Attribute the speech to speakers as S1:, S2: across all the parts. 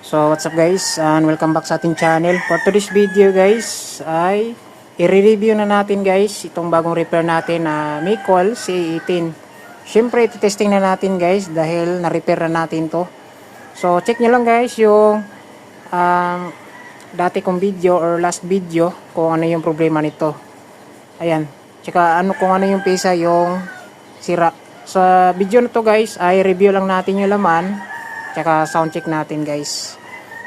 S1: So what's up guys, and welcome back sa ating channel. For today's video guys ay i-review na natin guys itong bagong repair natin na Micol C18. Syempre iti-testing na natin guys dahil na-repair na natin to. So check nyo lang guys yung dati kong video or last video kung ano yung problema nito. Ayan, tsaka kung ano yung pesa yung sira. Sa video na to guys ay review lang natin yung laman tsaka sound check natin guys.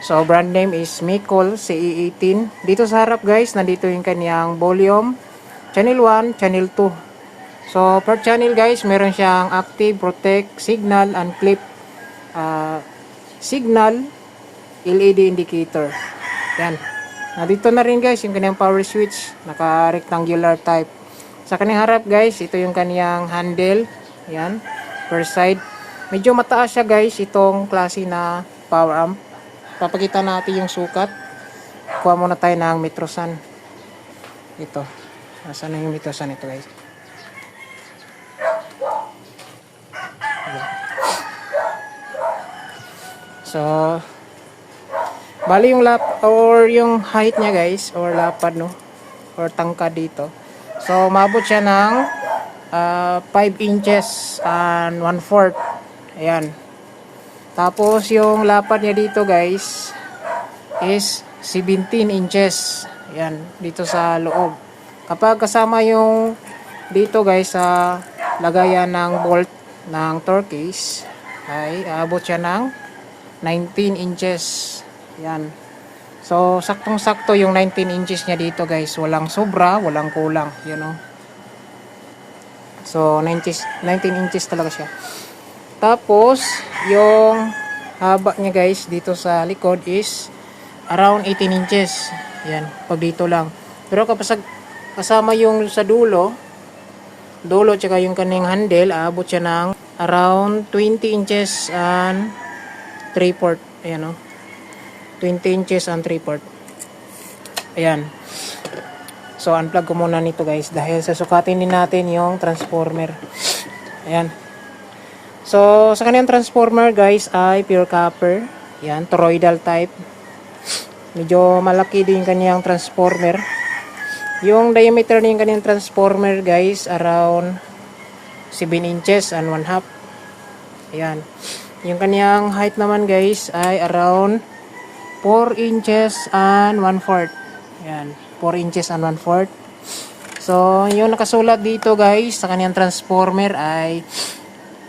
S1: So brand name is Micol CE18. Dito sa harap guys, nandito yung kanyang volume, channel 1, channel 2. So per channel guys, meron siyang active, protect, signal, and clip. Signal, LED indicator. Yan. Nandito na rin guys yung kanyang power switch, naka rectangular type. Sa kanyang harap guys, ito yung kanyang handle. Yan, per side. Medyo mataas siya guys, itong klase na power amp. Papakita natin yung sukat. Kuha muna tayo ng Metrosan. Ito. Nasaan na yung Metrosan ito guys? So, bali yung or yung height niya guys, or lapad no, or tangkad dito. So, maabot siya ng 5 inches and 1/4. Ayan. Tapos yung lapad niya dito guys is 17 inches. Ayan, dito sa loob. Kapag kasama yung dito guys sa lagayan ng bolt ng torque case ay aabot siya ng 19 inches. Ayan. So saktong-sakto yung 19 inches niya dito guys. Walang sobra, walang kulang. You know. So 19 inches talaga siya. Tapos, yung haba niya guys dito sa likod is around 18 inches. Yan, pag dito lang. Pero kapag kasama yung sa dulo tsaka yung kanyang handle, aabot siya ng around 20 inches and 3/4. Ayan o. 20 inches and 3/4. Ayan. So, unplug ko muna nito guys dahil sasukatin din natin yung transformer. Ayan. So, sa kanyang transformer guys ay pure copper. Yan, toroidal type. Medyo malaki din yung kanyang transformer. Yung diameter ng kanyang transformer guys around 7 inches and 1/2. Ayan. Yung kanyang height naman guys ay around 4 inches and 1/4. Ayan, 4 inches and 1/4. So, yung nakasulat dito guys sa kanyang transformer ay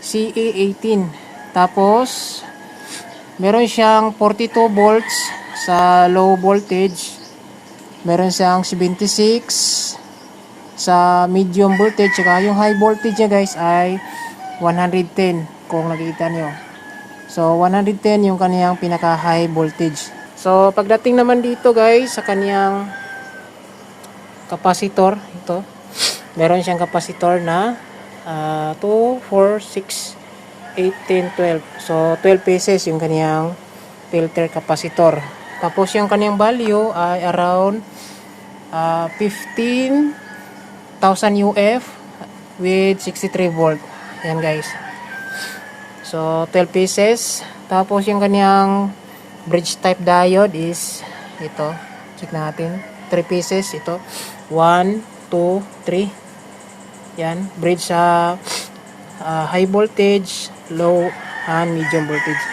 S1: CE18. Tapos, meron siyang 42 volts sa low voltage. Meron siyang 76 sa medium voltage. Saka yung high voltage niya guys ay 110 kung nakita nyo. So, 110 yung kaniyang pinaka high voltage. So, pagdating naman dito guys sa kaniyang capacitor, ito. Meron siyang capacitor na 2, 4, 6, 8, 10, 12. So, 12 pieces yung kaniyang filter capacitor. Tapos, yung kaniyang value ay around 15,000 UF with 63 volt. Ayan guys. So, 12 pieces. Tapos, yung kaniyang bridge type diode is ito. Check natin. 3 pieces. Ito. 1, 2, 3. Yan, bridge sa high voltage, low, and medium voltage.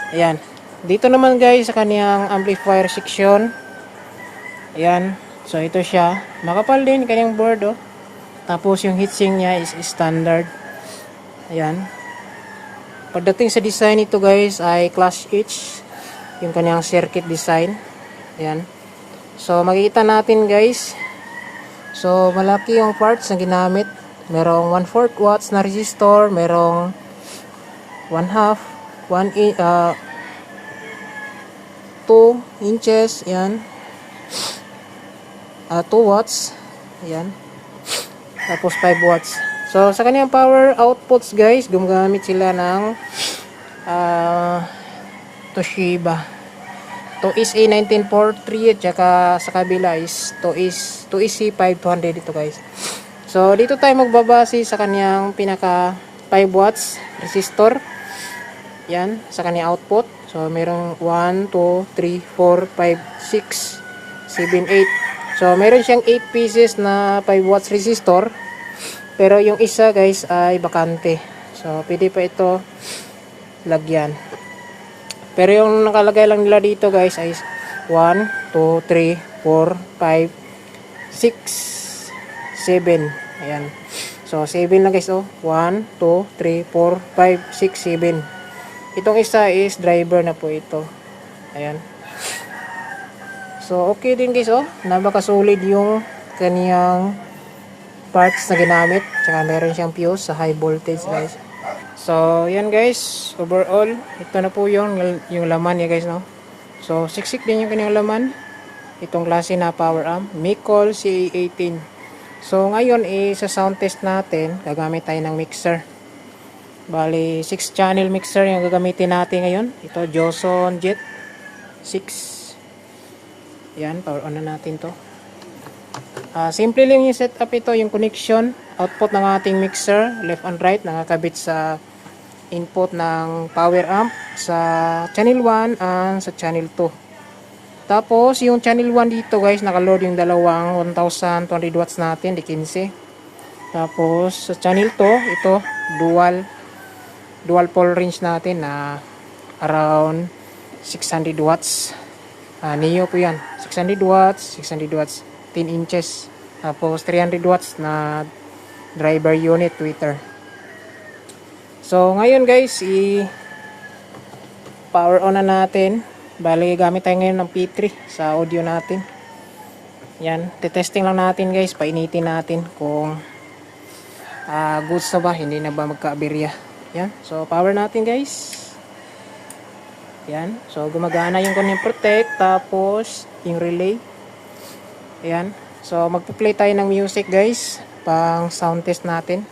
S1: Ayan. Dito naman guys sa kaniyang amplifier section. Ayan. So ito siya. Makapal din kaniyang board oh. Tapos yung heatsink niya is standard. Ayan. Pagdating sa design nito guys ay class H. Yung kaniyang circuit design. Ayan. So makikita natin guys. So, malaki yung parts na ginamit. Merong 1/4 watts na resistor. Merong 1/2, 2 inches. Yan. 2 watts. Yan. Tapos 5 watts. So, sa kanyang power outputs guys, gumagamit sila ng Toshiba. To is A1943 at saka sa kabila is to is C500 ito guys. So dito tayo magbabase sa kanyang pinaka 5 watts resistor. Yan, sa kanyang output. So, merong 1, 2, 3, 4, 5, 6, 7, 8. So, meron siyang 8 pieces na 5 watts resistor. Pero yung isa guys ay bakante. So, pwede pa ito lagyan. Pero yung nakalagay lang nila dito guys ay 1, 2, 3, 4, 5, 6, 7. Ayan. So, 7 lang guys. 1, 2, 3, 4, 5, 6, 7. Itong isa is driver na po ito. Ayan. So, okay din guys. Napaka-solid yung kaniyang parts na ginamit. Tsaka meron siyang fuse sa high voltage guys. So, yan guys. Overall, ito na po yung laman niya guys. So, siksik din yung kaniyang laman. Itong klase na power amp. Mikol CA18. So, ngayon sa sound test natin, gagamit tayo ng mixer. Bali, 6 channel mixer yung gagamitin natin ngayon. Ito, Joson Jet 6. Yan, power on na natin to. Simple lang yung setup ito, yung connection, output ng ating mixer, left and right, nakakabit sa input ng power amp sa channel 1 and sa channel 2. Tapos, yung channel 1 dito guys, nakaload yung dalawang 1200 watts natin, di 15. Tapos, sa channel 2, ito, dual pole range natin na around 600 watts. Neo po yan. 600 watts, 10 inches. Tapos 300 watts na driver unit tweeter. So ngayon guys, power on na natin. Bali gamit tayo ngayon ng P3 sa audio natin. Yan, testing lang natin guys, painitin natin kung goods na ba, hindi na ba magka-aberya. Yan, so power natin guys. Yan, so gumagana yung kanyang protect, tapos yung relay. Ayan, so magpa-play tayo ng music guys, pang sound test natin.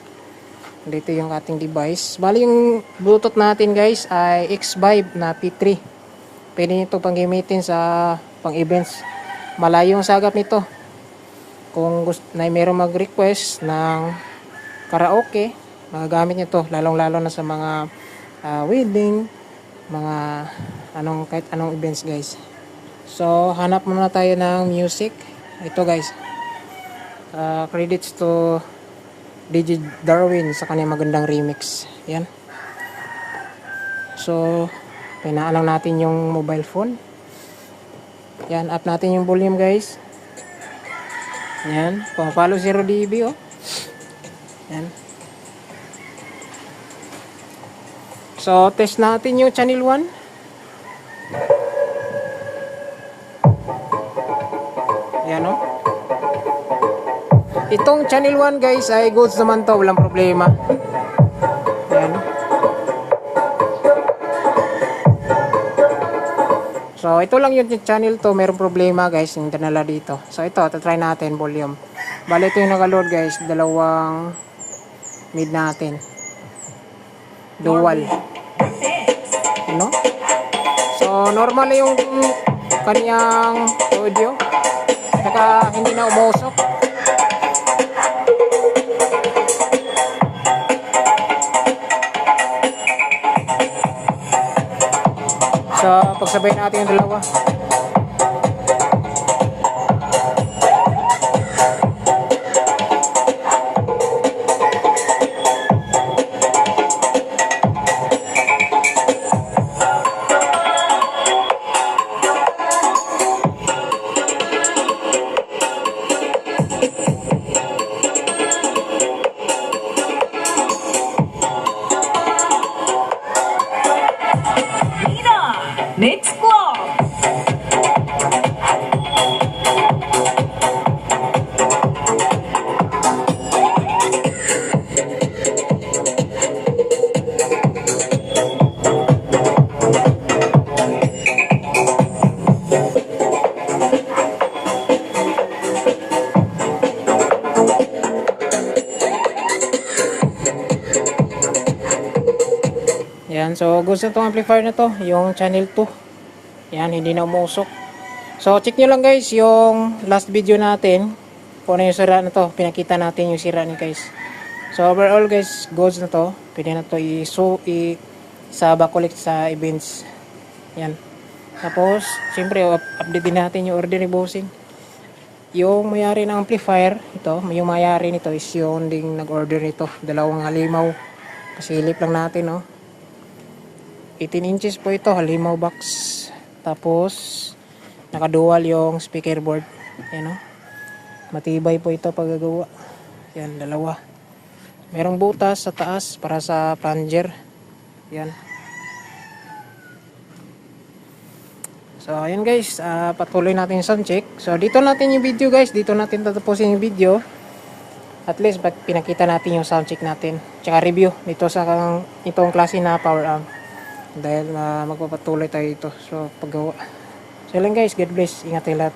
S1: Dito yung ating device. Bali yung Bluetooth natin guys ay X-Vibe na P3. Pwede nito pang gamitin sa pang events. Malayong sagap nito. Kung gusto na mayroong mag-request ng karaoke, magagamit nyo to, lalong-lalo na sa mga wedding, mga kahit anong events guys. So, hanap muna tayo ng music. Ito guys. Credits to DJ Darwin sa kanyang magandang remix. Yan. So, pinaan lang natin yung mobile phone. Yan, up natin yung volume guys. Yan, pang-follow 0 dB Yan. So, test natin yung channel 1. Ayan Itong channel 1 guys ay goods naman to, walang problema. Ayan. So, ito lang yung channel to, mayroong problema guys, yung danala dito. So, ito, try natin volume. Bali, ito yung naka-load guys, dalawang mid natin. Dual. So, normal na yung kanyang audio. Saka, hindi na umusok. So, pagsabay natin yung dalawa.
S2: Mix Club!
S1: Yan, so goods na itong amplifier na to, yung channel 2. Yan, hindi na umusok. So check nyo lang guys yung last video natin kung ano yung sira na to. Pinakita natin yung sira ni guys. So overall guys, goods na to. Pwede na to i-saba ulit sa events. Yan. Tapos, siyempre, update din natin yung order ni Bossing. Yung mayari ng amplifier, yung mayari nito is yung ding nag-order nito. 2 halimaw. Pasilip lang natin, no. 18 inches po ito, halimaw box. Tapos, naka-dual yung speaker board. Yan, no. Matibay po ito paggagawa. Yan, 2. Merong butas sa taas para sa plunger. Yan. So, ayan guys, patuloy natin yung sound check. So, dito natin yung video guys. Dito natin tatapusin yung video. At least, pinakita natin yung sound check natin. Tsaka review dito sa itong klase na power amp. Dahil magpapatuloy tayo dito. So, paggawa. So, yun lang guys. God bless. Ingat tayo lahat.